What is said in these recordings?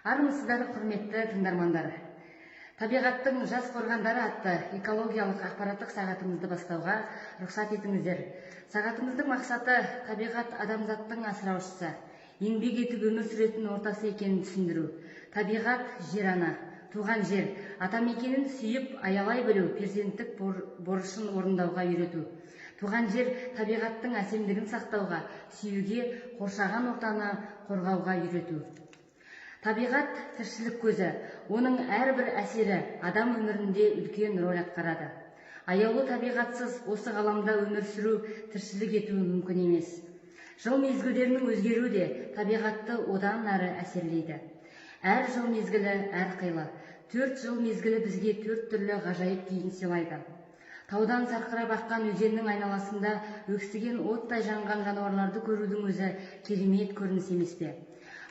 Армысыздар, құрметті тыңдармандар. Табиғаттың жас қорғандары атты экологиялық ақпараттық сағатымызды бастауға рұқсат етіңіздер. Сағатымыздың мақсаты табиғат адамзаттың асыраушысы, еңбек етіп өмір сүретін ортасы екенін түсіндіру. Табиғат жер ана, туған жер, атамекенін сүйіп аялай білу, перзенттік борышын орындауға үйрету. Туған жер табиғаттың әсемдігін сақтауға, сүюге, қоршаған ортаны қорғауға үйрету. Табиғат тіршілік көзі, оның әрбір әсері адам өмірінде үлкен рөл атқарады. Аяулы табиғатсыз осы ғаламда өмір сүру, тіршілік ету мүмкін емес. Жыл мезгілдерінің өзгеруі де табиғатты одан әрі әсерлейді. Әр жыл мезгілі әрқилы. 4 жыл мезгілі бізге 4 түрлі ғажайып күйін сыйлайды. Таудан сарқырап аққан өзеннің айналасында өксіген оттай жанған жануарларды көрудің өзі керемет көрініс емес пе?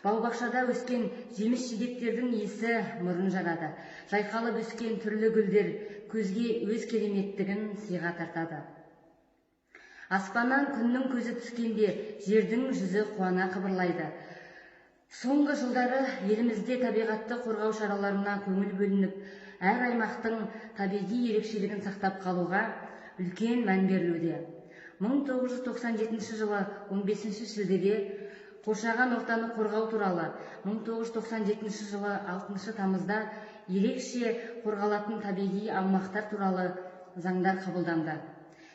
Бау-бақшада өскен жеміс-жидектердің иісі мұрын жарады. Жайқалып өскен түрлі гүлдер көзге өз кереметтігін сыйға тартады. Аспаннан күннің көзі түскенде жердің жүзі қуана қыбырлайды. Соңғы жылдары елімізде табиғатты қорғау шараларына көңіл бөлініп, әр аймақтың табиғи ерекшелігін сақтап қалуға үлкен мән берілуде. 1997 жылы 15 шілдеде қоршаған ортаны қорғау туралы, 1997 жылы 6 тамызда ерекше қорғалатын табиғи аумақтар туралы заңдар қабылданды.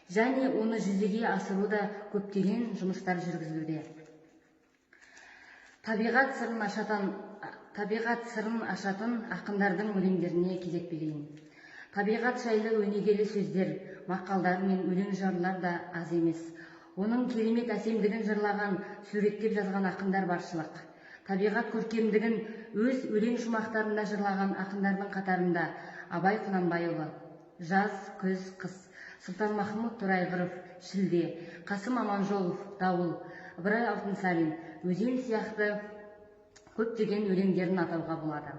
Және оны жүзеге асыруда көптеген жұмыстар жүргізілуде. Табиғат сырын ашатын ақындардың өлеңдеріне кезек берейін. Табиғат жайлы өнегелі сөздер, мақалдар мен өлең жырлар да аз емес. Оның керемет әсемдігін жырлаған, суреттеп жазған ақындар баршылық. Табиғат көркемдігін өз өлең шумақтарында жырлаған ақындардың қатарында Абай Құнанбайұлы, Жаз, күз, қыс, Сұлтанмахмұт Торайғыров, Шілде, Қасым Аманжолов, Дауыл, Ыбырай Алтынсарин, Өзен сияқты көптеген өлеңдерін атауға болады.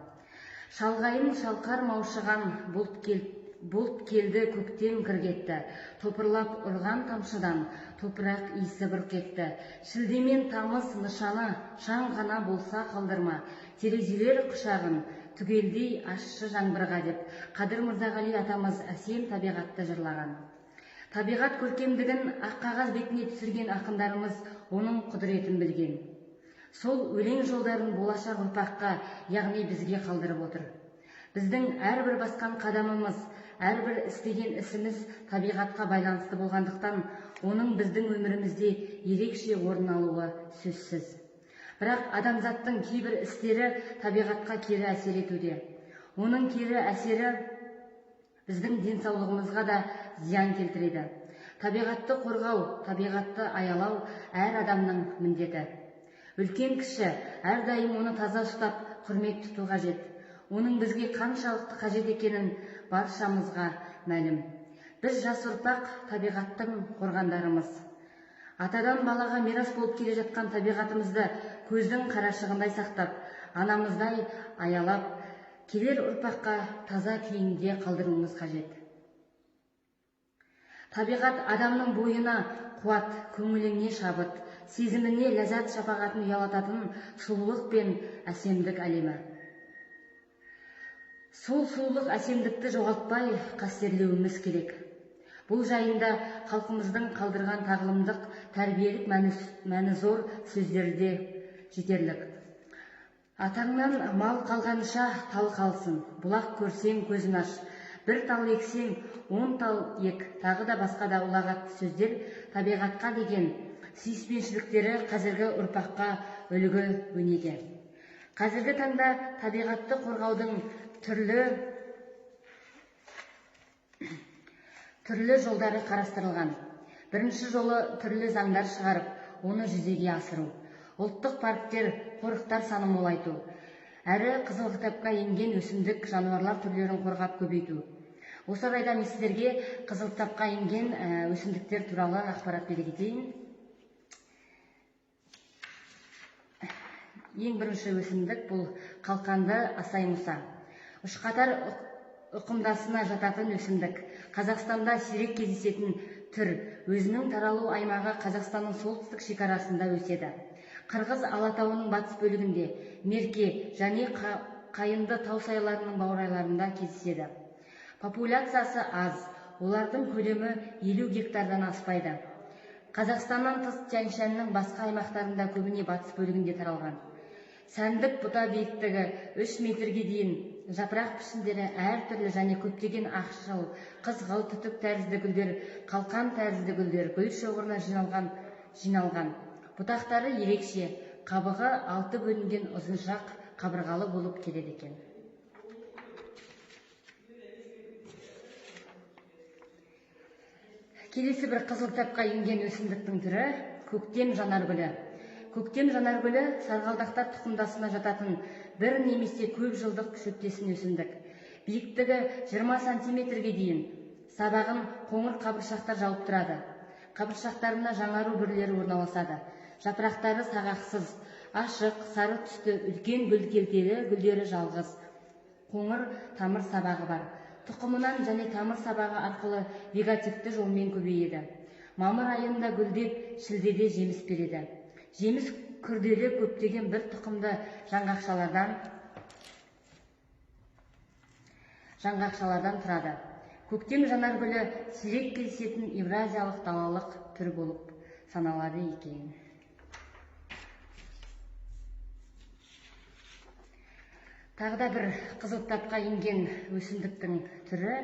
Шалғайын шалқар маушыған бұлт келді көктем кіргетті, топырлап ұрған тамшыдан топырақ иісі бұрқ етті. Шілдемен тамыз нышаны шаң ғана болса қалдырма, терезелер құшағын түгелдей ащы жаңбырға деп Қадыр Мырзағали атамыз әсем табиғатты жырлаған. Табиғат көркемдігін ақ қағаз бетіне түсірген ақындарымыз оның құдіретін білген. Сол өлең жолдарын болашақ ұрпаққа, яғни бізге қалдырып отыр. Біздің әрбір басқан қадамымыз, әрбір істеген ісіміз табиғатқа байланысты болғандықтан, оның біздің өмірімізде ерекше орын алуы сөзсіз. Бірақ адамзаттың кейбір істері табиғатқа кері әсер етуде. Оның кері әсері біздің денсаулығымызға да зиян келтіреді. Табиғатты қорғау, табиғатты аялау әр адамның міндеті. Үлкен кіші әрдайым оны таза ұстап, құрмет тұту қажет. Оның бізге қаншалықты қажет екенін баршамызға мәлім. Біз жас ұрпақ табиғаттың қорғандарымыз. Атадан балаға мирас болып келе жатқан табиғатымызды көздің қарашығындай сақтап, анамыздай аялап, келер ұрпаққа таза күйінде қалдыруымыз қажет. Табиғат адамның бойына қуат, көңіліне шабыт, сезіміне ләззат шапағатын ұялататын сұлулық пен әсемдік әлемі. Сол сұлулық әсемдікті жоғалтпай қастерлеуіміз керек. Бұл жайында халқымыздың қалдырған тағылымдық, тәрбиелік мәні зор сөздерде жетерлік. Атаңнан мал қалғанша тал қалсын, бұлақ көрсең көзін аш, бір тал ексең 10 тал ек, тағы да басқа да ұлағатты сөздер табиғатқа деген сүйіспеншіліктері қазіргі ұрпаққа үлгі өнеге. Қазіргі таңда табиғатты қорғаудың түрлі жолдары қарастырылған. Бірінші жолы түрлі заңдар шығарып, оны жүзеге асыру. Ұлттық парктер, қорықтар саны молайту. Әрі қызыл кітапқа енген өсімдік жануарлар түрлерін қорғап көбейту. Осы орайда мен сіздерге қызыл кітапқа енген өсімдіктер туралы ақпарат бере кетейін. Ең бірінші өсімдік бұл қалқанды асай мұса. Үшқатар ұқымдасына жататын өсімдік. Қазақстанда сирек кездесетін түр, өзінің таралу аймағы Қазақстанның солтүстік шекарасында өседі. Қырғыз Алатауының батыс бөлігінде, Мерке және Қайынды тау сайларының баурайларында кездеседі. Популяциясы аз, олардың көлемі 50 гектардан аспайды. Қазақстаннан тыс тянь-шаньның басқа аймақтарында көбіне батыс бөлігінде таралған. Сәндік бұта биіктігі 3 метрге дейін, жапырақ пішіндері әртүрлі және көптеген ақшыл, қызғылт түтік тәрізді гүлдер, қалқан тәрізді гүлдер гүл шоғырына жиналған. Бұтақтары ерекше, қабығы 6 бөлінген ұзыншақ қабырғалы болып келеді екен. Келесі бір қызыл кітапқа енген өсімдіктің түрі көктем жанаргүлі. Көктем жанаргүлі сарғалдақтар тұқымдасына жататын бір немесе көп жылдық шөптесін өсімдік. Биіктігі 20 сантиметрге дейін, сабағын қоңыр қабыршақтар жауып тұрады. Қабыршақтарына жаңару бүрлері орналасады. Жапырақтары сағақсыз, ашық, сары түсті, үлкен гүлдері гүлдері жалғыз. Қоңыр тамыр сабағы бар. Тұқымынан және тамыр сабағы арқылы вегетативті жолмен көбейеді. Мамыр айында гүлдеп, шілдеде жеміс береді. Жеміс күрделі көптеген бір тұқымды жаңғақшалардан тұрады. Көктем жанаргүлі сирек кездесетін евразиялық далалық түр болып саналады екен. Тағда бір қызыл кітапқа енген өсімдіктің түрі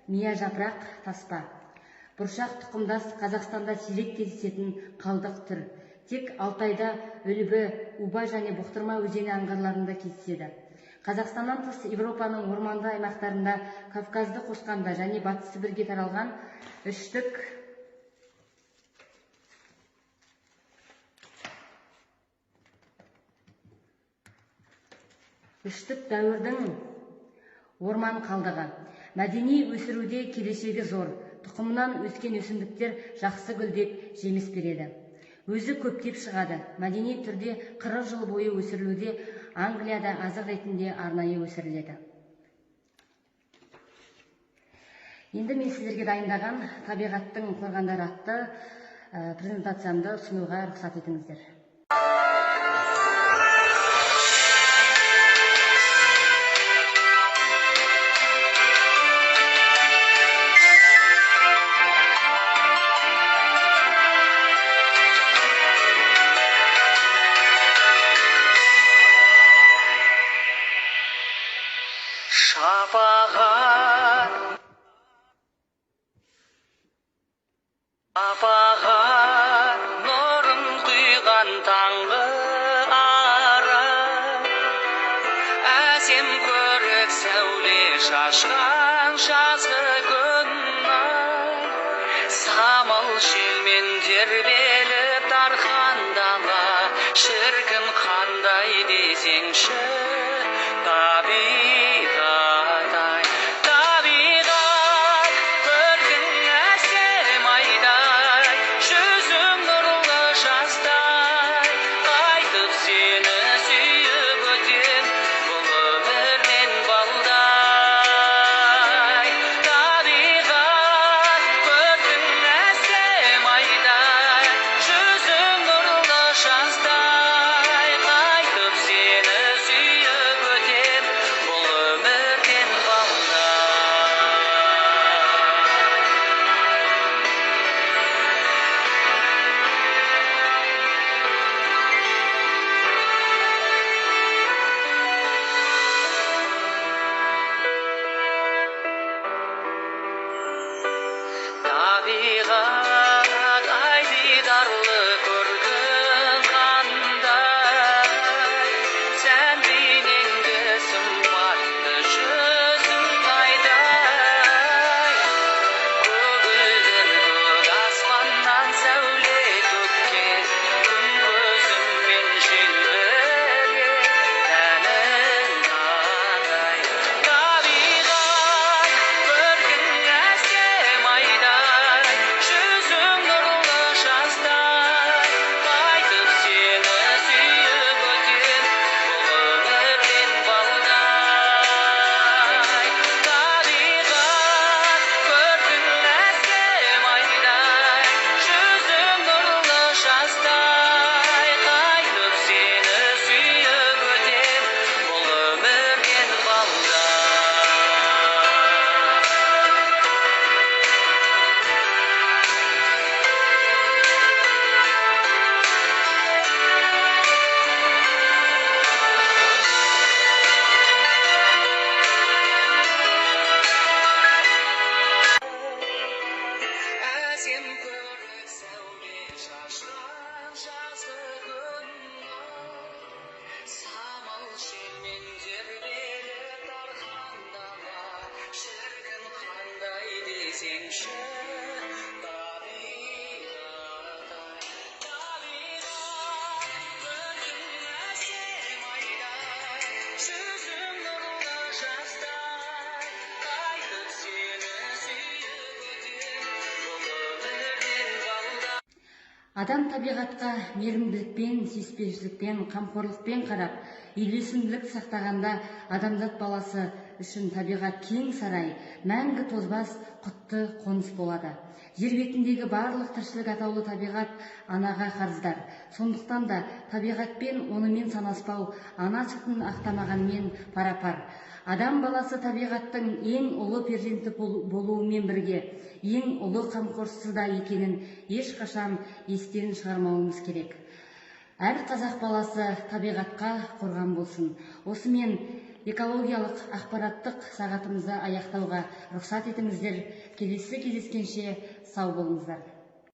мия жапырақ таспа. Бұршақ тұқымдас Қазақстанда сирек кездесетін қалдық түр. Тек Алтайда Үлбі, Уба және Бұқтырма өзені аңғарларында кездеседі. Қазақстаннан тыс Европаның орманды аймақтарында, Кавказды қосқанда және Батыс Сібірге таралған үштік дәуірдің орман қалдығы. Мәдени өсіруде келешегі зор. Тұқымынан өскен өсімдіктер жақсы гүлдеп, жеміс береді. Өзі көптеп шығады. Мәдени түрде 40 жыл бойы өсірілуде, Англияда азық ретінде арнайы өсіріледі. Енді мен сіздерге дайындаған табиғаттың қорғандары атты презентациямды ұсынуға рұқсат етіңіздер. Апаға нұрын құйған таңғы ара, әсем көрік сәуле шашқан жазғы күн ай, самал желмен тербеліп тарқан дала, шіркін қандай десеңші табиғат ай. десеңші, табиғат ай. Табиғат көркің әсем айдай, жүзің нұрлы жастай, қайтып сені сүйіп өтем, бұл өмірден балдай. Адам табиғатқа мейірімділікпен, сүйіспеншілікпен, қамқорлықпен қарап, үйлесімділік сақтағанда адамзат баласы үшін табиғат кең сарай, мәңгі тозбас құтты қоныс болады. Жер бетіндегі барлық тіршілік атаулы табиғат анаға қарыздар. Сондықтан да табиғатпен онымен санаспау ана сүтін ақтамағанмен пара-пар. Адам баласы табиғаттың ең ұлы перзенті болуымен бірге, ең ұлы қамқоршысы да екенін ешқашан естен шығармауымыз керек. Әр қазақ баласы табиғатқа қорған болсын. Осымен экологиялық ақпараттық сағатымызды аяқтауға рұқсат етіңіздер. Келесі кездескенше сау болыңыздар.